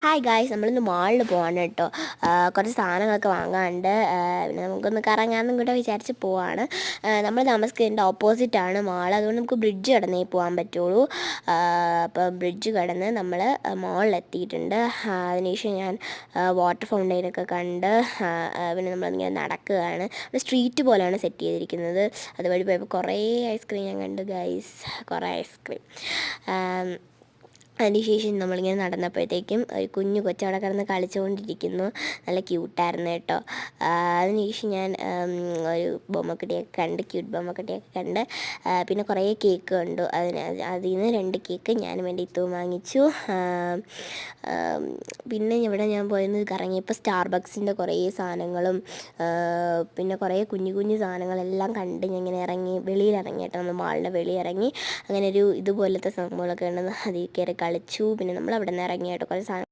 Hi guys, നമ്മളിന്ന് മാളിൽ പോവാണ് കേട്ടോ. കുറച്ച് സാധനങ്ങളൊക്കെ വാങ്ങാനുണ്ട്. പിന്നെ നമുക്കൊന്ന് കറങ്ങാമെന്നും കൂടെ വിചാരിച്ച് പോവാണ്. നമ്മൾ താമസിക്കുന്നതിൻ്റെ ഓപ്പോസിറ്റാണ് മാൾ, അതുകൊണ്ട് നമുക്ക് ബ്രിഡ്ജ് കടന്നേ പോകാൻ പറ്റുള്ളൂ. അപ്പോൾ ബ്രിഡ്ജ് കടന്ന് നമ്മൾ മാളിലെത്തിയിട്ടുണ്ട്. അതിനുശേഷം ഞാൻ വാട്ടർ ഫൗണ്ടെയിനൊക്കെ കണ്ട് പിന്നെ നമ്മളിങ്ങനെ നടക്കുകയാണ്. സ്ട്രീറ്റ് പോലെയാണ് സെറ്റ് ചെയ്തിരിക്കുന്നത്. അതുവഴി പോയപ്പോൾ കുറേ ഐസ്ക്രീം ഞാൻ കണ്ടു ഗൈസ്, കുറേ ഐസ്ക്രീം. അതിനുശേഷം നമ്മളിങ്ങനെ നടന്നപ്പോഴത്തേക്കും ഒരു കുഞ്ഞു കൊച്ചവിടെ കിടന്ന് കളിച്ചുകൊണ്ടിരിക്കുന്നു. നല്ല ക്യൂട്ടായിരുന്നു കേട്ടോ. അതിനുശേഷം ഞാൻ ഒരു ബൊമ്മക്കുട്ടിയൊക്കെ കണ്ട്, ക്യൂട്ട് ബൊമ്മക്കുട്ടിയൊക്കെ കണ്ട്. പിന്നെ കുറേ കേക്ക് കണ്ടു. അതിൽ നിന്ന് 2 കേക്ക് ഞാനും എൻ്റെ ഇത്തവും വാങ്ങിച്ചു. പിന്നെ ഇവിടെ ഞാൻ പോയത് കറങ്ങിയപ്പോൾ സ്റ്റാർബക്സിൻ്റെ കുറേ സാധനങ്ങളും പിന്നെ കുറേ കുഞ്ഞു കുഞ്ഞു സാധനങ്ങളെല്ലാം കണ്ട് ഞാൻ ഇങ്ങനെ വെളിയിലിറങ്ങി കേട്ടോ. നമ്മൾ മാളിൻ്റെ വെളിയിറങ്ങി അങ്ങനെ ഒരു ഇതുപോലത്തെ സംഭവങ്ങളൊക്കെ ഉണ്ടെന്ന് അതിൽ കയറി കളിച്ചു. പിന്നെ നമ്മൾ അവിടെ നിന്ന് ഇറങ്ങി കേട്ടോ. കുറേ സാധനം